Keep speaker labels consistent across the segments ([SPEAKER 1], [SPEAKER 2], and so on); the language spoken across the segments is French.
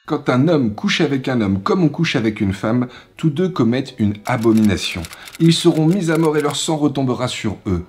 [SPEAKER 1] Quand un homme couche avec un homme comme on couche avec une femme, tous deux commettent une abomination. Ils seront mis à mort et leur sang retombera sur eux.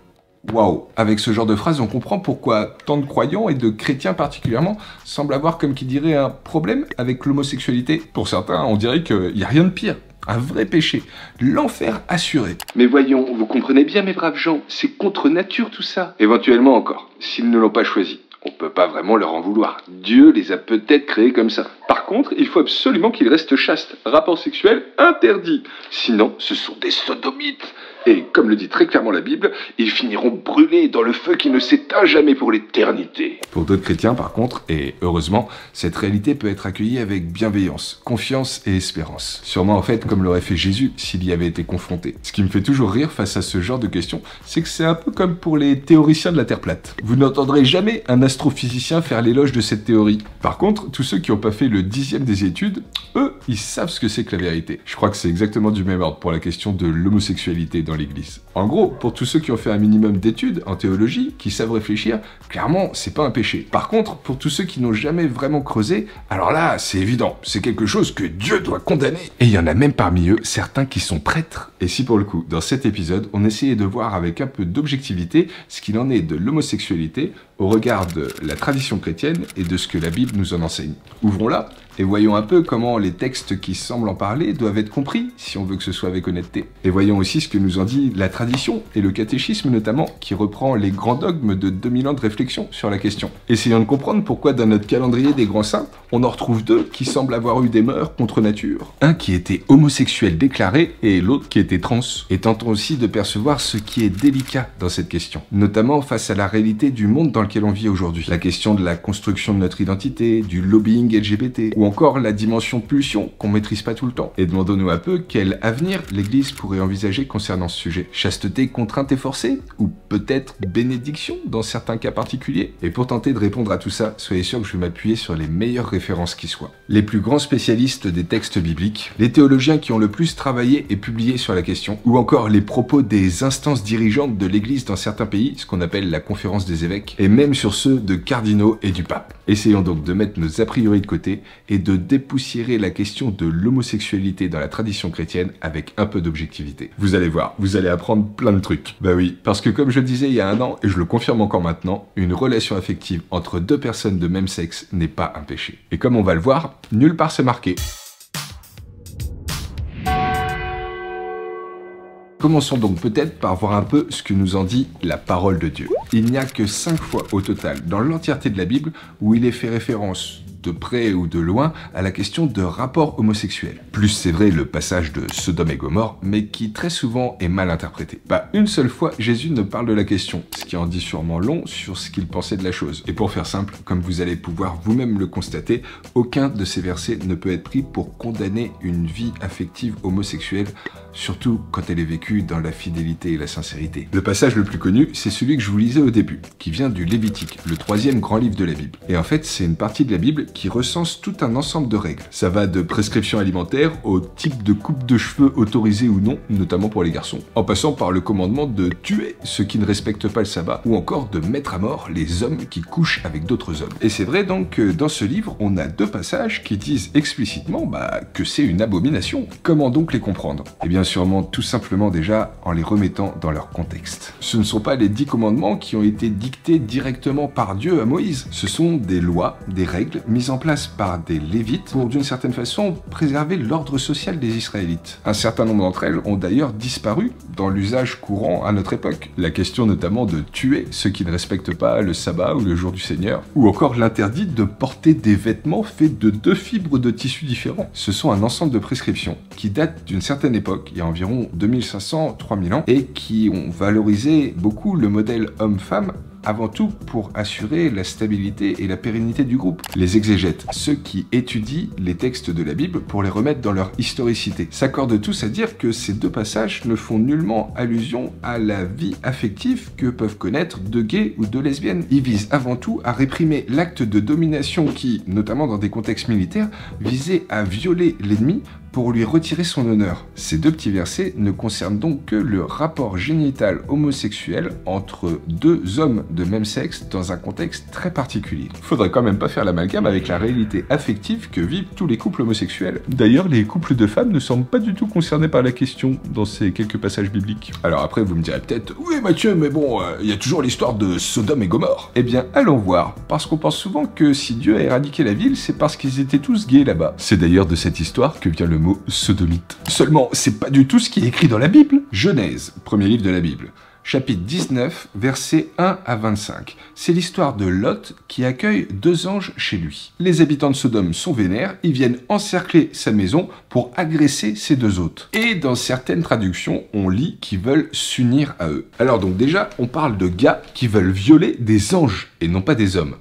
[SPEAKER 1] Waouh! Avec ce genre de phrase, on comprend pourquoi tant de croyants et de chrétiens particulièrement semblent avoir, comme qui dirait, un problème avec l'homosexualité. Pour certains, on dirait qu'il n'y a rien de pire. Un vrai péché. L'enfer assuré. Mais voyons, vous comprenez bien mes braves gens, c'est contre nature tout ça. Éventuellement encore, s'ils ne l'ont pas choisi. On peut pas vraiment leur en vouloir. Dieu les a peut-être créés comme ça. Par contre, il faut absolument qu'ils restent chastes. Rapport sexuel interdit. Sinon, ce sont des sodomites. Et comme le dit très clairement la Bible, ils finiront brûlés dans le feu qui ne s'éteint jamais pour l'éternité. Pour d'autres chrétiens, par contre, et heureusement, cette réalité peut être accueillie avec bienveillance, confiance et espérance. Sûrement en fait comme l'aurait fait Jésus s'il y avait été confronté. Ce qui me fait toujours rire face à ce genre de questions, c'est que c'est un peu comme pour les théoriciens de la Terre plate. Vous n'entendrez jamais un astrophysicien faire l'éloge de cette théorie. Par contre, tous ceux qui n'ont pas fait le 10e des études, eux, ils savent ce que c'est que la vérité. Je crois que c'est exactement du même ordre pour la question de l'homosexualité dans l'église. En gros, pour tous ceux qui ont fait un minimum d'études en théologie, qui savent réfléchir, clairement, c'est pas un péché. Par contre, pour tous ceux qui n'ont jamais vraiment creusé, alors là, c'est évident, c'est quelque chose que Dieu doit condamner. Et il y en a même parmi eux certains qui sont prêtres. Et si pour le coup, dans cet épisode, on essayait de voir avec un peu d'objectivité ce qu'il en est de l'homosexualité au regard de la tradition chrétienne et de ce que la Bible nous en enseigne. Ouvrons-la et voyons un peu comment les textes qui semblent en parler doivent être compris si on veut que ce soit avec honnêteté. Et voyons aussi ce que nous en dit la tradition et le catéchisme notamment, qui reprend les grands dogmes de 2000 ans de réflexion sur la question. Essayons de comprendre pourquoi dans notre calendrier des grands saints, on en retrouve deux qui semblent avoir eu des mœurs contre nature. Un qui était homosexuel déclaré et l'autre qui était trans. Et tentons aussi de percevoir ce qui est délicat dans cette question, notamment face à la réalité du monde dans lequel on vit aujourd'hui. La question de la construction de notre identité, du lobbying LGBT, ou encore la dimension pulsion qu'on maîtrise pas tout le temps. Et demandons-nous un peu quel avenir l'Église pourrait envisager concernant ce sujet. Chasteté contrainte et forcée? Ou peut-être bénédiction dans certains cas particuliers? Et pour tenter de répondre à tout ça, soyez sûr que je vais m'appuyer sur les meilleures références qui soient. Les plus grands spécialistes des textes bibliques, les théologiens qui ont le plus travaillé et publié sur la question, ou encore les propos des instances dirigeantes de l'Église dans certains pays, ce qu'on appelle la conférence des évêques, et même sur ceux de cardinaux et du pape. Essayons donc de mettre nos a priori de côté et de dépoussiérer la question de l'homosexualité dans la tradition chrétienne avec un peu d'objectivité. Vous allez voir, vous allez apprendre plein de trucs. Bah oui, parce que comme je le disais il y a un an, et je le confirme encore maintenant, une relation affective entre deux personnes de même sexe n'est pas un péché. Et comme on va le voir, nulle part c'est marqué. Commençons donc peut-être par voir un peu ce que nous en dit la parole de Dieu. Il n'y a que 5 fois au total dans l'entièreté de la Bible où il est fait référence de près ou de loin à la question de rapport homosexuel. Plus c'est vrai le passage de Sodome et Gomorrhe, mais qui très souvent est mal interprété. Une seule fois, Jésus ne parle de la question, ce qui en dit sûrement long sur ce qu'il pensait de la chose. Et pour faire simple, comme vous allez pouvoir vous-même le constater, aucun de ces versets ne peut être pris pour condamner une vie affective homosexuelle, surtout quand elle est vécue dans la fidélité et la sincérité. Le passage le plus connu, c'est celui que je vous lisais au début, qui vient du Lévitique, le 3e grand livre de la Bible. Et en fait, c'est une partie de la Bible qui recense tout un ensemble de règles. Ça va de prescriptions alimentaires au type de coupe de cheveux autorisé ou non, notamment pour les garçons, en passant par le commandement de tuer ceux qui ne respectent pas le sabbat, ou encore de mettre à mort les hommes qui couchent avec d'autres hommes. Et c'est vrai donc que dans ce livre, on a 2 passages qui disent explicitement que c'est une abomination. Comment donc les comprendre? Eh bien sûrement tout simplement déjà en les remettant dans leur contexte. Ce ne sont pas les 10 commandements qui ont été dictés directement par Dieu à Moïse. Ce sont des lois, des règles mises en place par des Lévites pour d'une certaine façon préserver l'ordre social des Israélites. Un certain nombre d'entre elles ont d'ailleurs disparu dans l'usage courant à notre époque. La question notamment de tuer ceux qui ne respectent pas le sabbat ou le jour du Seigneur, ou encore l'interdit de porter des vêtements faits de 2 fibres de tissus différents. Ce sont un ensemble de prescriptions qui datent d'une certaine époque, il y a environ 2500-3000 ans, et qui ont valorisé beaucoup le modèle homme-femme, avant tout pour assurer la stabilité et la pérennité du groupe. Les exégètes, ceux qui étudient les textes de la Bible pour les remettre dans leur historicité, s'accordent tous à dire que ces 2 passages ne font nullement allusion à la vie affective que peuvent connaître 2 gays ou 2 lesbiennes. Ils visent avant tout à réprimer l'acte de domination qui, notamment dans des contextes militaires, visait à violer l'ennemi pour lui retirer son honneur. Ces deux petits versets ne concernent donc que le rapport génital homosexuel entre deux hommes de même sexe dans un contexte très particulier. Faudrait quand même pas faire l'amalgame avec la réalité affective que vivent tous les couples homosexuels. D'ailleurs, les couples de femmes ne semblent pas du tout concernés par la question dans ces quelques passages bibliques. Alors après, vous me direz peut-être, oui Mathieu, mais bon, il y a toujours l'histoire de Sodome et Gomorrhe. Eh bien, allons voir, parce qu'on pense souvent que si Dieu a éradiqué la ville, c'est parce qu'ils étaient tous gays là-bas. C'est d'ailleurs de cette histoire que vient le mot sodomite. Seulement, c'est pas du tout ce qui est écrit dans la Bible. Genèse, premier livre de la Bible. Chapitre 19, versets 1 à 25. C'est l'histoire de Lot qui accueille deux anges chez lui. Les habitants de Sodome sont vénères, ils viennent encercler sa maison pour agresser ses deux hôtes. Et dans certaines traductions, on lit qu'ils veulent s'unir à eux. Alors donc déjà, on parle de gars qui veulent violer des anges et non pas des hommes.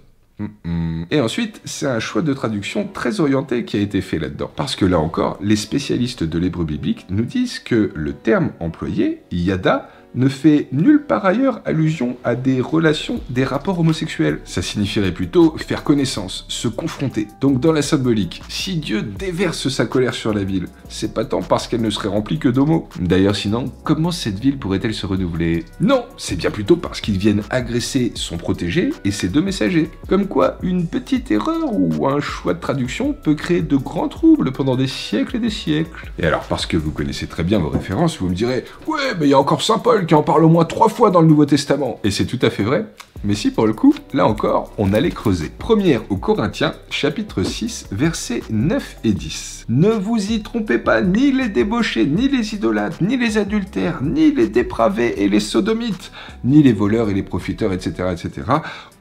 [SPEAKER 1] Et ensuite, c'est un choix de traduction très orienté qui a été fait là-dedans. Parce que là encore, les spécialistes de l'hébreu biblique nous disent que le terme employé, yada, ne fait nulle part ailleurs allusion à des relations, des rapports homosexuels. Ça signifierait plutôt faire connaissance, se confronter. Donc dans la symbolique, si Dieu déverse sa colère sur la ville, c'est pas tant parce qu'elle ne serait remplie que d'homos. D'ailleurs sinon, comment cette ville pourrait-elle se renouveler? Non, c'est bien plutôt parce qu'ils viennent agresser son protégé et ses deux messagers. Comme quoi, une petite erreur ou un choix de traduction peut créer de grands troubles pendant des siècles et des siècles. Et alors, parce que vous connaissez très bien vos références, vous me direz « Ouais, mais il y a encore Saint Paul qui en parle au moins 3 fois dans le Nouveau Testament. » Et c'est tout à fait vrai. Mais si pour le coup, là encore, on allait creuser. Première aux Corinthiens, chapitre 6, versets 9 et 10. Ne vous y trompez pas, ni les débauchés, ni les idolâtres, ni les adultères, ni les dépravés et les sodomites, ni les voleurs et les profiteurs, etc., etc.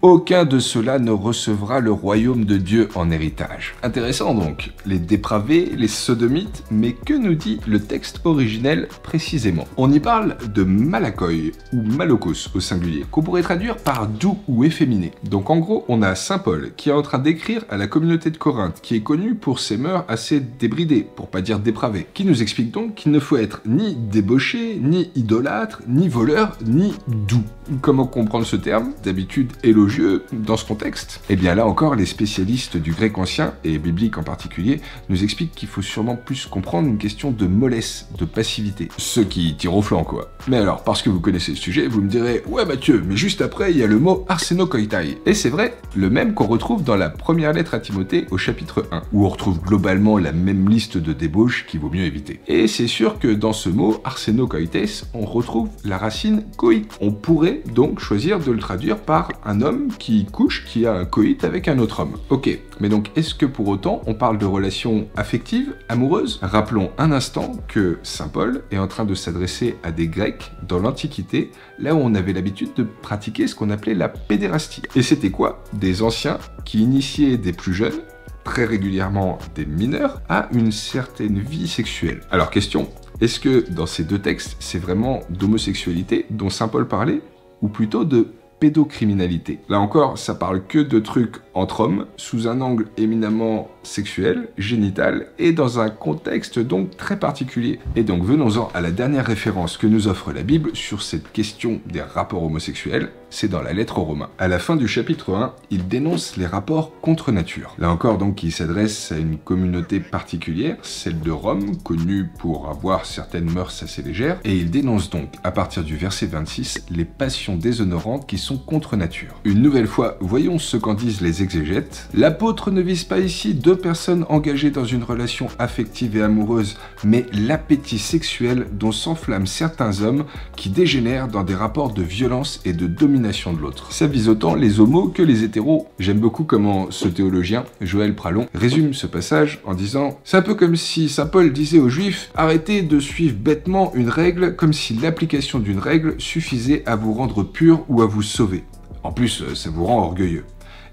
[SPEAKER 1] Aucun de ceux-là ne recevra le royaume de Dieu en héritage. Intéressant donc, les dépravés, les sodomites, mais que nous dit le texte originel précisément? On y parle de malakoi, ou malokos au singulier, qu'on pourrait traduire par doux ou efféminé. Donc en gros, on a Saint Paul qui est en train d'écrire à la communauté de Corinthe, qui est connue pour ses mœurs assez débridées, pour pas dire dépravées, qui nous explique donc qu'il ne faut être ni débauché, ni idolâtre, ni voleur, ni doux. Comment comprendre ce terme, d'habitude élogieux, dans ce contexte? Eh bien là encore, les spécialistes du grec ancien, et biblique en particulier, nous expliquent qu'il faut sûrement plus comprendre une question de mollesse, de passivité. Ceux qui tirent au flanc, quoi. Mais alors, parce que vous connaissez le sujet, vous me direz « Ouais Mathieu, mais juste après, il y a le mot arsenokoitai ». Et c'est vrai, le même qu'on retrouve dans la première lettre à Timothée au chapitre 1, où on retrouve globalement la même liste de débauches qu'il vaut mieux éviter. Et c'est sûr que dans ce mot arsenokoites, on retrouve la racine coït. On pourrait donc choisir de le traduire par un homme qui couche, qui a un coït avec un autre homme. Ok, mais donc est-ce que pour autant on parle de relations affectives, amoureuses? Rappelons un instant que Saint Paul est en train de s'adresser à des Grecs dans l'Antiquité, là où on avait l'habitude de pratiquer ce qu'on appelait la pédérastie. Et c'était quoi? Des anciens qui initiaient des plus jeunes, très régulièrement des mineurs, à une certaine vie sexuelle. Alors question, est-ce que dans ces deux textes, c'est vraiment d'homosexualité dont Saint Paul parlait, ou plutôt de pédocriminalité? Là encore, ça parle que de trucs entre hommes, sous un angle éminemment sexuel, génital, et dans un contexte donc très particulier. Et donc venons-en à la dernière référence que nous offre la Bible sur cette question des rapports homosexuels, c'est dans la lettre aux Romains. À la fin du chapitre 1, il dénonce les rapports contre nature. Là encore donc, il s'adresse à une communauté particulière, celle de Rome, connue pour avoir certaines mœurs assez légères, et il dénonce donc, à partir du verset 26, les passions déshonorantes qui sont contre nature. Une nouvelle fois, voyons ce qu'en disent les exégètes. L'apôtre ne vise pas ici deux personnes engagées dans une relation affective et amoureuse, mais l'appétit sexuel dont s'enflamment certains hommes qui dégénèrent dans des rapports de violence et de domination de l'autre. Ça vise autant les homos que les hétéros. J'aime beaucoup comment ce théologien, Joël Pralon, résume ce passage en disant « C'est un peu comme si Saint Paul disait aux Juifs « Arrêtez de suivre bêtement une règle comme si l'application d'une règle suffisait à vous rendre pur ou à vous sauver. En plus, ça vous rend orgueilleux. »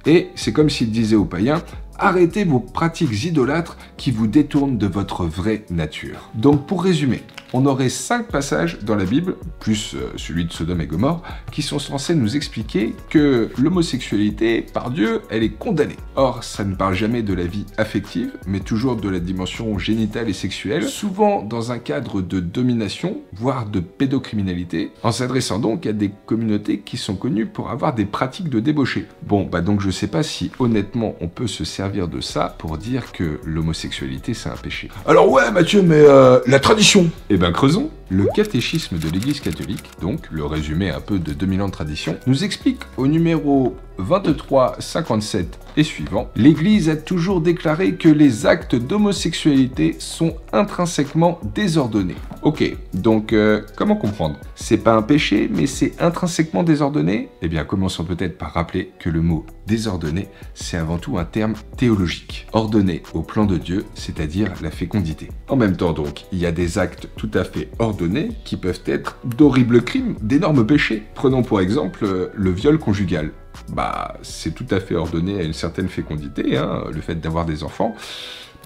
[SPEAKER 1] Et c'est comme s'il disait aux païens « Arrêtez vos pratiques idolâtres qui vous détournent de votre vraie nature. » Donc pour résumer, on aurait 5 passages dans la Bible, plus celui de Sodome et Gomorrhe, qui sont censés nous expliquer que l'homosexualité, par Dieu, elle est condamnée. Or, ça ne parle jamais de la vie affective, mais toujours de la dimension génitale et sexuelle, souvent dans un cadre de domination, voire de pédocriminalité, en s'adressant donc à des communautés qui sont connues pour avoir des pratiques de débauché. Bon, bah donc je sais pas si honnêtement on peut se servir servir de ça pour dire que l'homosexualité c'est un péché.
[SPEAKER 2] Alors ouais Mathieu, mais la tradition.
[SPEAKER 1] Eh ben creusons. Le catéchisme de l'Église catholique, donc le résumé un peu de 2000 ans de tradition, nous explique au numéro 2357 et suivant, l'Église a toujours déclaré que les actes d'homosexualité sont intrinsèquement désordonnés. Ok, donc comment comprendre? C'est pas un péché, mais c'est intrinsèquement désordonné? Eh bien, commençons peut-être par rappeler que le mot désordonné, c'est avant tout un terme théologique, ordonné au plan de Dieu, c'est-à-dire la fécondité. En même temps donc, il y a des actes tout à fait ordonnés qui peuvent être d'horribles crimes, d'énormes péchés. Prenons pour exemple le viol conjugal. Bah, c'est tout à fait ordonné à une certaine fécondité, hein, le fait d'avoir des enfants.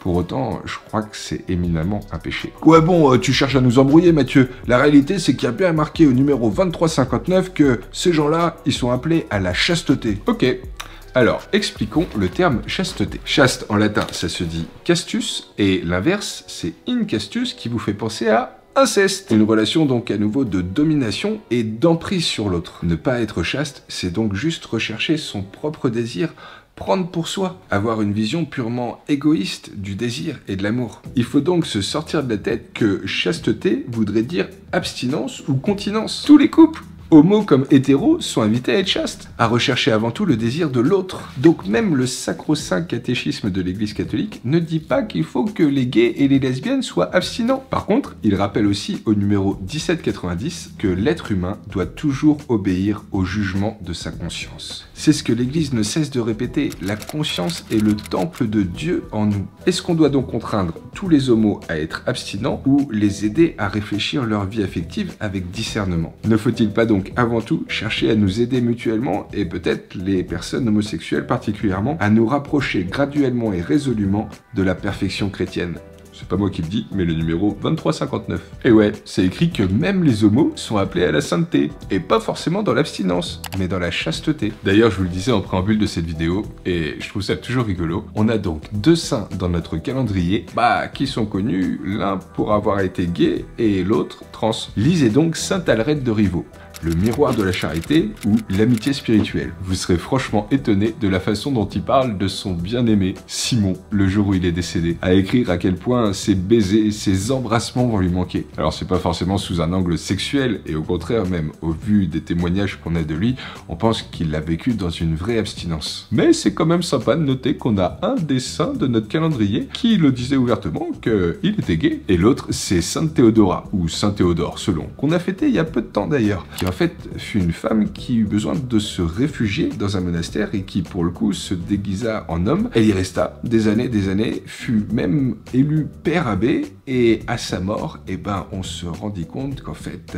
[SPEAKER 1] Pour autant, je crois que c'est éminemment un péché.
[SPEAKER 2] Ouais bon, tu cherches à nous embrouiller Mathieu. La réalité c'est qu'il y a bien marqué au numéro 2359 que ces gens-là, ils sont appelés à la chasteté.
[SPEAKER 1] Ok. Alors, expliquons le terme chasteté. Chaste, en latin, ça se dit castus, et l'inverse, c'est incastus, qui vous fait penser à inceste. Une relation donc à nouveau de domination et d'emprise sur l'autre. Ne pas être chaste, c'est donc juste rechercher son propre désir, prendre pour soi, avoir une vision purement égoïste du désir et de l'amour. Il faut donc se sortir de la tête que chasteté voudrait dire abstinence ou continence. Tous les couples, homo comme hétéro, sont invités à être chastes, à rechercher avant tout le désir de l'autre. Donc même le sacro-saint catéchisme de l'Église catholique ne dit pas qu'il faut que les gays et les lesbiennes soient abstinents. Par contre, il rappelle aussi au numéro 1790 que l'être humain doit toujours obéir au jugement de sa conscience. C'est ce que l'Église ne cesse de répéter, la conscience est le temple de Dieu en nous. Est-ce qu'on doit donc contraindre tous les homos à être abstinents ou les aider à réfléchir leur vie affective avec discernement? Ne faut-il pas donc avant tout chercher à nous aider mutuellement et peut-être les personnes homosexuelles particulièrement à nous rapprocher graduellement et résolument de la perfection chrétienne? C'est pas moi qui le dis, mais le numéro 2359. Et ouais, c'est écrit que même les homos sont appelés à la sainteté, et pas forcément dans l'abstinence, mais dans la chasteté. D'ailleurs, je vous le disais en préambule de cette vidéo, et je trouve ça toujours rigolo, on a donc deux saints dans notre calendrier, qui sont connus, l'un pour avoir été gay et l'autre trans. Lisez donc Sainte Alrette de Rivaux, le miroir de la charité ou l'amitié spirituelle. Vous serez franchement étonné de la façon dont il parle de son bien-aimé, Simon, le jour où il est décédé, à écrire à quel point ses baisers, ses embrassements vont lui manquer. Alors c'est pas forcément sous un angle sexuel, et au contraire même, au vu des témoignages qu'on a de lui, on pense qu'il l'a vécu dans une vraie abstinence. Mais c'est quand même sympa de noter qu'on a un des saints de notre calendrier qui le disait ouvertement qu'il était gay, et l'autre c'est Sainte Théodora, ou Saint Théodore selon, qu'on a fêté il y a peu de temps d'ailleurs, qui en fait fut une femme qui eut besoin de se réfugier dans un monastère et qui pour le coup se déguisa en homme. Elle y resta des années, fut même élue père abbé, et à sa mort, on se rendit compte qu'en fait,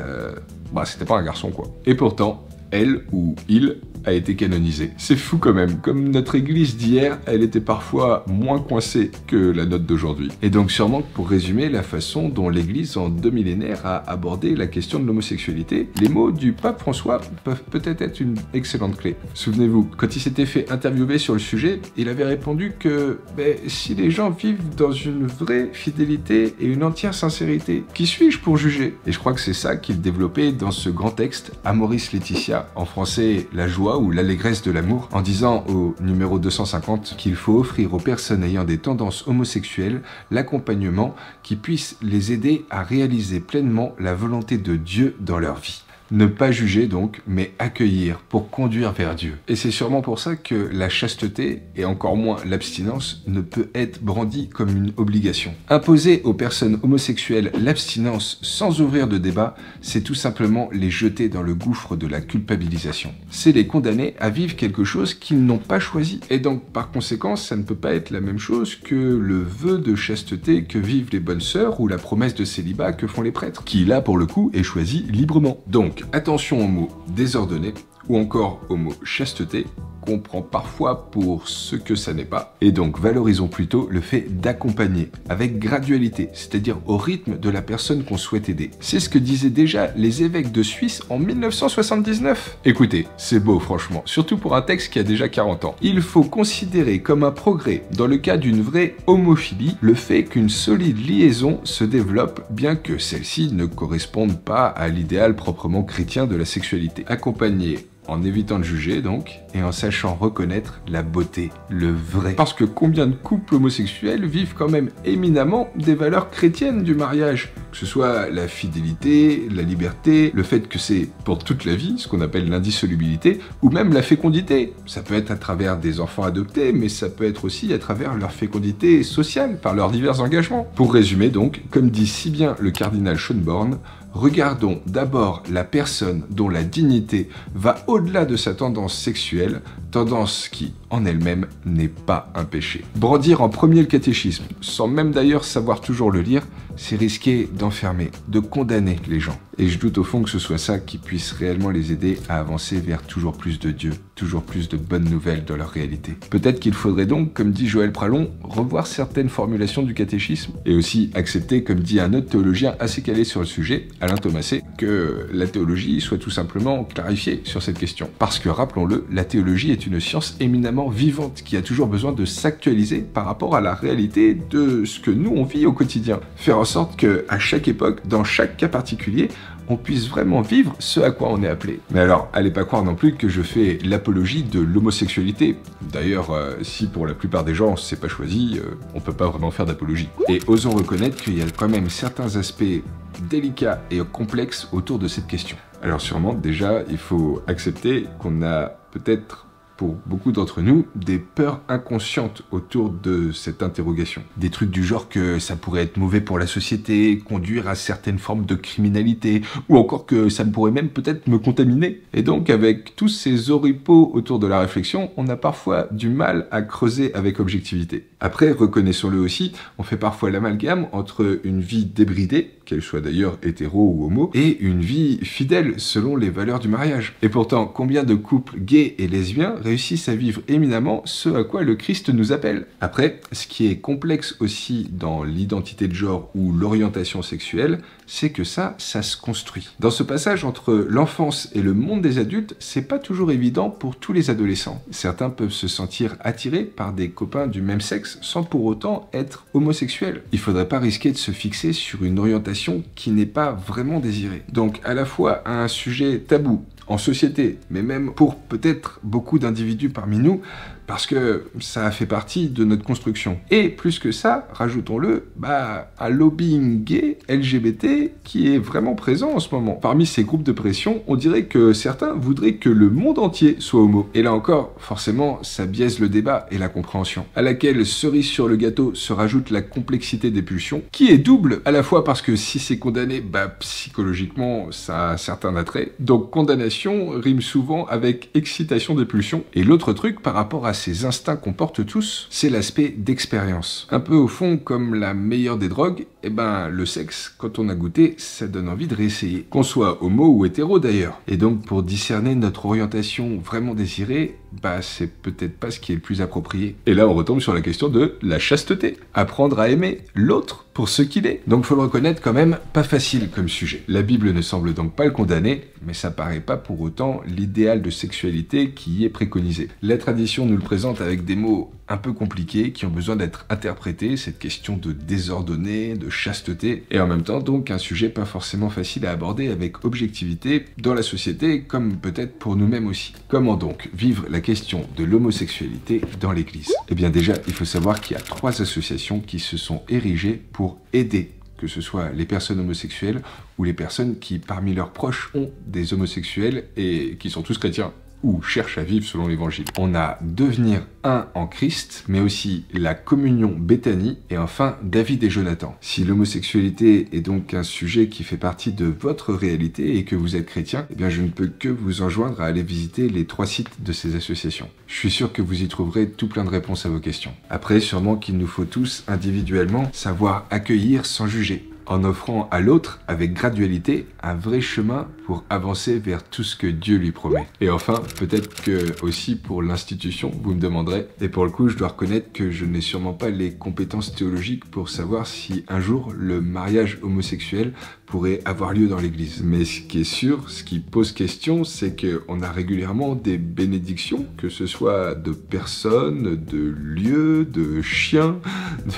[SPEAKER 1] c'était pas un garçon quoi. Et pourtant, elle ou il a été canonisé. C'est fou quand même, comme notre église d'hier, elle était parfois moins coincée que la nôtre d'aujourd'hui. Et donc sûrement que pour résumer la façon dont l'église en 2 millénaires a abordé la question de l'homosexualité, les mots du pape François peuvent peut-être être une excellente clé. Souvenez-vous, quand il s'était fait interviewer sur le sujet, il avait répondu que si les gens vivent dans une vraie fidélité et une entière sincérité, qui suis-je pour juger? Et je crois que c'est ça qu'il développait dans ce grand texte, Amoris Laetitia, en français la joie ou l'allégresse de l'amour, en disant au numéro 250 qu'il faut offrir aux personnes ayant des tendances homosexuelles l'accompagnement qui puisse les aider à réaliser pleinement la volonté de Dieu dans leur vie. Ne pas juger donc, mais accueillir pour conduire vers Dieu. Et c'est sûrement pour ça que la chasteté, et encore moins l'abstinence, ne peut être brandie comme une obligation. Imposer aux personnes homosexuelles l'abstinence sans ouvrir de débat, c'est tout simplement les jeter dans le gouffre de la culpabilisation. C'est les condamner à vivre quelque chose qu'ils n'ont pas choisi. Et donc, par conséquent, ça ne peut pas être la même chose que le vœu de chasteté que vivent les bonnes sœurs ou la promesse de célibat que font les prêtres, qui là, pour le coup, est choisi librement. Donc, attention au mot désordonné ou encore au mot chasteté, qu'on prend parfois pour ce que ça n'est pas. Et donc valorisons plutôt le fait d'accompagner avec gradualité, c'est-à-dire au rythme de la personne qu'on souhaite aider. C'est ce que disaient déjà les évêques de Suisse en 1979. Écoutez, c'est beau franchement, surtout pour un texte qui a déjà 40 ans. Il faut considérer comme un progrès, dans le cas d'une vraie homophilie, le fait qu'une solide liaison se développe, bien que celle-ci ne corresponde pas à l'idéal proprement chrétien de la sexualité. Accompagner en évitant de juger donc, et en sachant reconnaître la beauté, le vrai. Parce que combien de couples homosexuels vivent quand même éminemment des valeurs chrétiennes du mariage, que ce soit la fidélité, la liberté, le fait que c'est pour toute la vie, ce qu'on appelle l'indissolubilité, ou même la fécondité. Ça peut être à travers des enfants adoptés, mais ça peut être aussi à travers leur fécondité sociale, par leurs divers engagements. Pour résumer donc, comme dit si bien le cardinal Schönborn, regardons d'abord la personne dont la dignité va au-delà de sa tendance sexuelle, tendance qui, en elle-même, n'est pas un péché. Brandir en premier le catéchisme, sans même d'ailleurs savoir toujours le lire, c'est risquer d'enfermer, de condamner les gens. Et je doute au fond que ce soit ça qui puisse réellement les aider à avancer vers toujours plus de Dieu, toujours plus de bonnes nouvelles dans leur réalité. Peut-être qu'il faudrait donc, comme dit Joël Pralon, revoir certaines formulations du catéchisme, et aussi accepter, comme dit un autre théologien assez calé sur le sujet, Alain Thomasset, que la théologie soit tout simplement clarifiée sur cette question. Parce que, rappelons-le, la théologie est une science éminemment vivante qui a toujours besoin de s'actualiser par rapport à la réalité de ce que nous on vit au quotidien. Faire en sorte que, à chaque époque, dans chaque cas particulier, on puisse vraiment vivre ce à quoi on est appelé. Mais alors, allez pas croire non plus que je fais l'apologie de l'homosexualité. D'ailleurs, si pour la plupart des gens c'est pas choisi, on peut pas vraiment faire d'apologie. Et osons reconnaître qu'il y a quand même certains aspects délicats et complexes autour de cette question. Alors sûrement, déjà, il faut accepter qu'on a peut-être, pour beaucoup d'entre nous, des peurs inconscientes autour de cette interrogation. Des trucs du genre que ça pourrait être mauvais pour la société, conduire à certaines formes de criminalité, ou encore que ça pourrait même peut-être me contaminer. Et donc, avec tous ces oripeaux autour de la réflexion, on a parfois du mal à creuser avec objectivité. Après, reconnaissons-le aussi, on fait parfois l'amalgame entre une vie débridée, qu'elle soit d'ailleurs hétéro ou homo, et une vie fidèle selon les valeurs du mariage. Et pourtant, combien de couples gays et lesbiens réussissent à vivre éminemment ce à quoi le Christ nous appelle? Après, ce qui est complexe aussi dans l'identité de genre ou l'orientation sexuelle, c'est que ça se construit. Dans ce passage entre l'enfance et le monde des adultes, c'est pas toujours évident pour tous les adolescents. Certains peuvent se sentir attirés par des copains du même sexe sans pour autant être homosexuels. Il faudrait pas risquer de se fixer sur une orientation qui n'est pas vraiment désirée. Donc à la fois un sujet tabou en société, mais même pour peut-être beaucoup d'individus parmi nous, parce que ça a fait partie de notre construction. Et plus que ça, rajoutons-le, un lobbying gay, LGBT, qui est vraiment présent en ce moment. Parmi ces groupes de pression, on dirait que certains voudraient que le monde entier soit homo. Et là encore, forcément, ça biaise le débat et la compréhension, à laquelle, cerise sur le gâteau, se rajoute la complexité des pulsions, qui est double, à la fois parce que si c'est condamné, psychologiquement, ça a un certain attrait. Donc condamnation rime souvent avec excitation des pulsions. Et l'autre truc, par rapport à ces instincts qu'on porte tous, c'est l'aspect d'expérience. Un peu au fond comme la meilleure des drogues, le sexe, quand on a goûté, ça donne envie de réessayer. Qu'on soit homo ou hétéro d'ailleurs. Et donc pour discerner notre orientation vraiment désirée, c'est peut-être pas ce qui est le plus approprié. Et là on retombe sur la question de la chasteté. Apprendre à aimer l'autre pour ce qu'il est. Donc faut le reconnaître quand même, pas facile comme sujet. La Bible ne semble donc pas le condamner, mais ça paraît pas pour autant l'idéal de sexualité qui y est préconisé. La tradition nous le présente avec des mots un peu compliqués qui ont besoin d'être interprétés, cette question de désordonné, de chasteté, et en même temps donc un sujet pas forcément facile à aborder avec objectivité dans la société, comme peut-être pour nous-mêmes aussi. Comment donc vivre la question de l'homosexualité dans l'Église? Eh bien déjà, il faut savoir qu'il y a 3 associations qui se sont érigées pour aider, que ce soit les personnes homosexuelles ou les personnes qui, parmi leurs proches, ont des homosexuels et qui sont tous chrétiens, ou cherchent à vivre selon l'évangile. On a Devenir un en Christ, mais aussi la communion Béthanie, et enfin David et Jonathan. Si l'homosexualité est donc un sujet qui fait partie de votre réalité et que vous êtes chrétien, eh bien je ne peux que vous enjoindre à aller visiter les 3 sites de ces associations. Je suis sûr que vous y trouverez tout plein de réponses à vos questions. Après, sûrement qu'il nous faut tous, individuellement, savoir accueillir sans juger, en offrant à l'autre, avec gradualité, un vrai chemin pour avancer vers tout ce que Dieu lui promet. Et enfin, peut-être que aussi pour l'institution, vous me demanderez, et pour le coup, je dois reconnaître que je n'ai sûrement pas les compétences théologiques pour savoir si un jour le mariage homosexuel pourrait avoir lieu dans l'Église. Mais ce qui est sûr, ce qui pose question, c'est qu'on a régulièrement des bénédictions, que ce soit de personnes, de lieux, de chiens,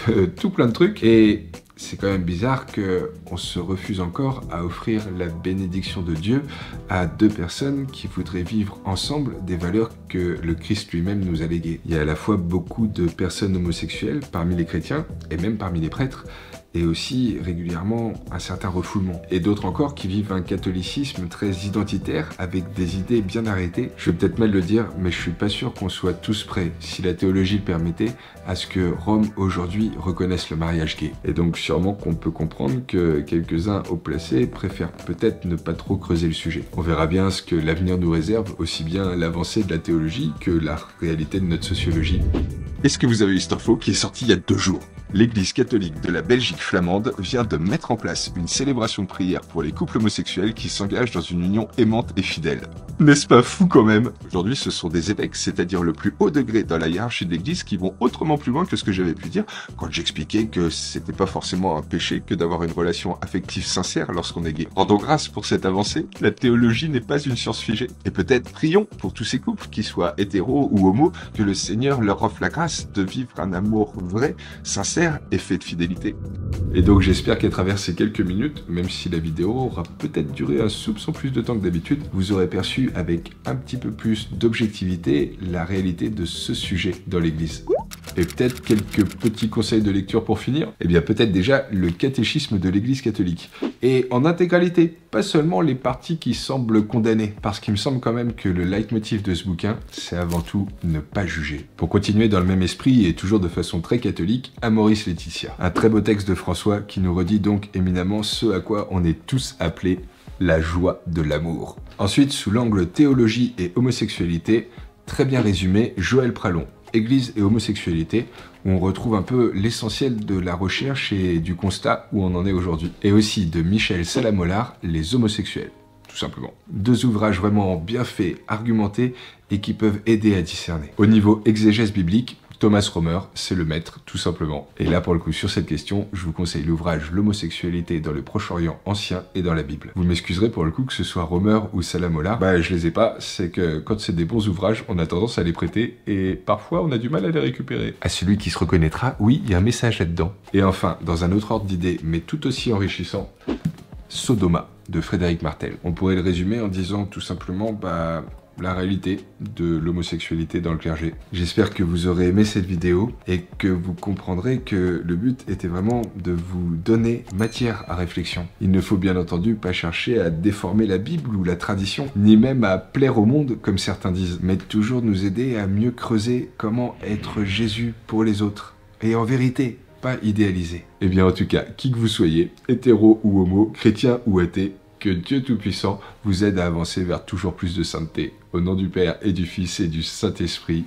[SPEAKER 1] de tout plein de trucs, et c'est quand même bizarre qu'on se refuse encore à offrir la bénédiction de Dieu à deux personnes qui voudraient vivre ensemble des valeurs que le Christ lui-même nous a léguées. Il y a à la fois beaucoup de personnes homosexuelles parmi les chrétiens et même parmi les prêtres, et aussi régulièrement un certain refoulement. Et d'autres encore qui vivent un catholicisme très identitaire avec des idées bien arrêtées. Je vais peut-être mal le dire, mais je suis pas sûr qu'on soit tous prêts, si la théologie le permettait, à ce que Rome aujourd'hui reconnaisse le mariage gay. Et donc sûrement qu'on peut comprendre que quelques-uns haut placés préfèrent peut-être ne pas trop creuser le sujet. On verra bien ce que l'avenir nous réserve, aussi bien l'avancée de la théologie que la réalité de notre sociologie.
[SPEAKER 2] Est-ce que vous avez eu cette info qui est sortie il y a 2 jours? L'Église catholique de la Belgique flamande vient de mettre en place une célébration de prière pour les couples homosexuels qui s'engagent dans une union aimante et fidèle. N'est-ce pas fou quand même? Aujourd'hui, ce sont des évêques, c'est-à-dire le plus haut degré dans la hiérarchie de l'Église, qui vont autrement plus loin que ce que j'avais pu dire quand j'expliquais que c'était pas forcément un péché que d'avoir une relation affective sincère lorsqu'on est gay. Rendons grâce pour cette avancée, la théologie n'est pas une science figée. Et peut-être prions pour tous ces couples, qu'ils soient hétéros ou homo, que le Seigneur leur offre la grâce de vivre un amour vrai, sincère et fait de fidélité.
[SPEAKER 1] Et donc j'espère qu'à travers ces quelques minutes, même si la vidéo aura peut-être duré un soupçon plus de temps que d'habitude, vous aurez perçu avec un petit peu plus d'objectivité la réalité de ce sujet dans l'Église. Et peut-être quelques petits conseils de lecture pour finir. Eh bien peut-être déjà le catéchisme de l'Église catholique. Et en intégralité, pas seulement les parties qui semblent condamnées, parce qu'il me semble quand même que le leitmotiv de ce bouquin, c'est avant tout ne pas juger. Pour continuer dans le même esprit et toujours de façon très catholique, Amoris Laetitia. Un très beau texte de François qui nous redit donc éminemment ce à quoi on est tous appelés, la joie de l'amour. Ensuite, sous l'angle théologie et homosexualité, très bien résumé, Joël Pralon. Église et homosexualité, où on retrouve un peu l'essentiel de la recherche et du constat où on en est aujourd'hui. Et aussi de Michel Salamollard, Les homosexuels, tout simplement. 2 ouvrages vraiment bien faits, argumentés et qui peuvent aider à discerner. Au niveau exégèse biblique, Thomas Romer, c'est le maître, tout simplement. Et là, pour le coup, sur cette question, je vous conseille l'ouvrage L'homosexualité dans le Proche-Orient ancien et dans la Bible. Vous m'excuserez pour le coup que ce soit Romer ou Salamollard, je les ai pas, c'est que quand c'est des bons ouvrages, on a tendance à les prêter et parfois on a du mal à les récupérer. À celui qui se reconnaîtra, oui, il y a un message là-dedans. Et enfin, dans un autre ordre d'idées, mais tout aussi enrichissant, Sodoma, de Frédéric Martel. On pourrait le résumer en disant tout simplement, la réalité de l'homosexualité dans le clergé. J'espère que vous aurez aimé cette vidéo et que vous comprendrez que le but était vraiment de vous donner matière à réflexion. Il ne faut bien entendu pas chercher à déformer la Bible ou la tradition, ni même à plaire au monde comme certains disent, mais toujours nous aider à mieux creuser comment être Jésus pour les autres. Et en vérité, pas idéalisé. Eh bien en tout cas, qui que vous soyez, hétéro ou homo, chrétien ou athée, que Dieu Tout-Puissant vous aide à avancer vers toujours plus de sainteté. Au nom du Père et du Fils et du Saint-Esprit.